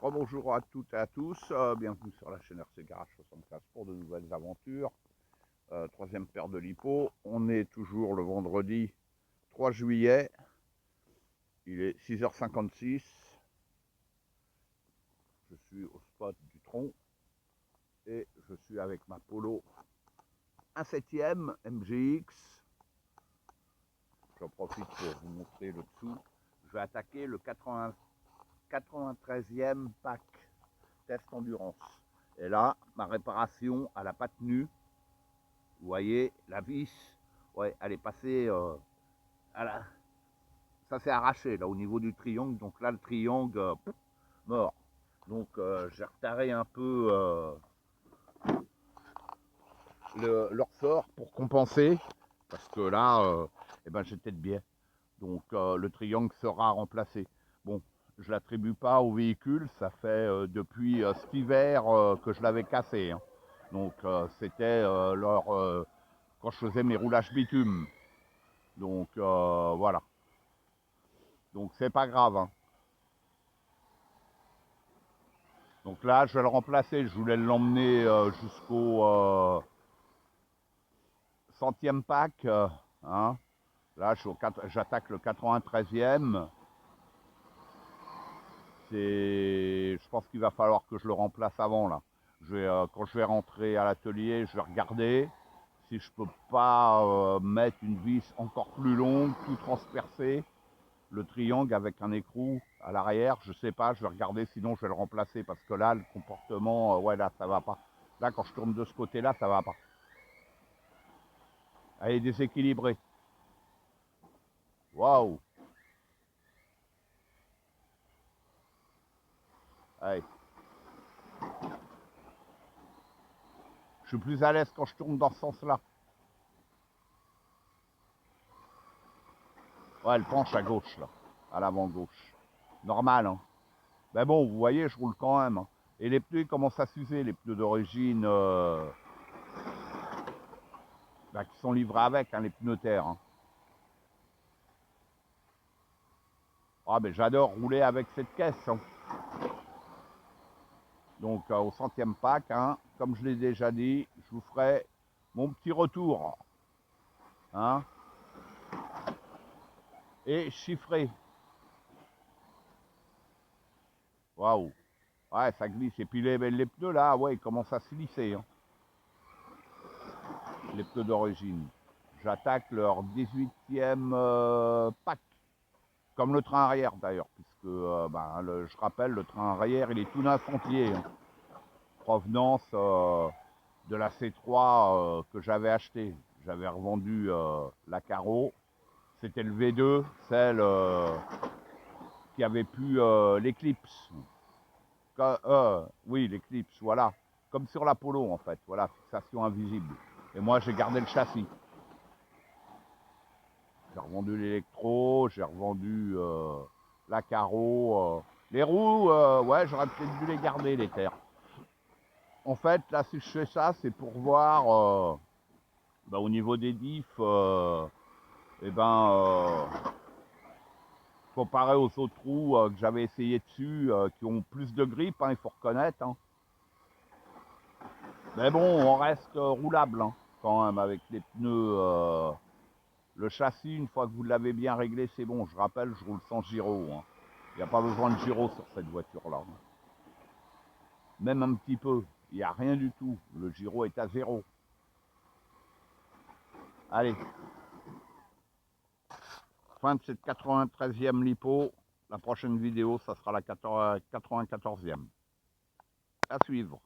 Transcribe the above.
Rebonjour à toutes et à tous, bienvenue sur la chaîne RC Garage 75 pour de nouvelles aventures. Troisième paire de lipo, on est toujours le vendredi 3 juillet, il est 6h56, je suis au spot du tronc et je suis avec ma Polo 1/7 MGX. J'en profite pour vous montrer le dessous. Je vais attaquer le 93e pack test endurance. Et là, ma réparation, elle n'a pas tenu. Vous voyez, la vis, ouais, elle est passée, ça s'est arraché là au niveau du triangle. Donc là, le triangle, mort. Donc j'ai retardé un peu le ressort pour compenser. Parce que là, eh ben, j'étais de biais. Donc le triangle sera remplacé. Bon, je l'attribue pas au véhicule, ça fait depuis cet hiver que je l'avais cassé. Hein. Donc c'était quand je faisais mes roulages bitume. Donc voilà. Donc c'est pas grave. Hein. Donc là, je vais le remplacer. Je voulais l'emmener jusqu'au 100e pack. Hein. Là, j'attaque le 93e. Je pense qu'il va falloir que je le remplace avant là. Quand je vais rentrer à l'atelier, je vais regarder si je peux pas mettre une vis encore plus longue, tout transpercé, le triangle avec un écrou à l'arrière. Je sais pas, je vais regarder, sinon je vais le remplacer parce que là, le comportement, ouais là, ça va pas. Là, quand je tourne de ce côté-là, ça va pas. Elle est déséquilibrée. Waouh. Allez. Je suis plus à l'aise quand je tourne dans ce sens-là. Ouais, elle penche à gauche, là, à l'avant gauche. Normal, hein. Ben bon, vous voyez, je roule quand même. Hein. Et les pneus, ils commencent à s'user, les pneus d'origine qui sont livrés avec, hein, les pneus terre. Hein. Ah, ben j'adore rouler avec cette caisse. Hein. Donc, au 100e pack, hein, comme je l'ai déjà dit, je vous ferai mon petit retour. Hein. Et chiffré. Waouh. Ouais, ça glisse. Et puis les pneus là, ouais, ils commencent à se lisser. Hein. Les pneus d'origine. J'attaque leur 18e pack. Comme le train arrière d'ailleurs, puisque je rappelle, le train arrière, il est tout neuf entier. Hein. Provenance de la C3 que j'avais acheté. J'avais revendu la Caro. C'était le V2, celle qui avait pu l'Eclipse. Oui, l'Eclipse, voilà. Comme sur l'Apollo en fait, voilà, fixation invisible. Et moi j'ai gardé le châssis. J'ai revendu l'électro, j'ai revendu la Caro. Les roues, ouais, j'aurais peut-être dû les garder, les terres. En fait, là, si je fais ça, c'est pour voir au niveau des diffs, comparé aux autres roues que j'avais essayé dessus, qui ont plus de grippe, hein, il faut reconnaître. Hein. Mais bon, on reste roulable hein, quand même avec les pneus. Le châssis, une fois que vous l'avez bien réglé, c'est bon. Je rappelle, je roule sans gyro. Hein. Il n'y a pas besoin de gyro sur cette voiture-là. Même un petit peu. Il n'y a rien du tout. Le gyro est à 0. Allez. Fin de cette 93e lipo. La prochaine vidéo, ça sera la 94e. À suivre.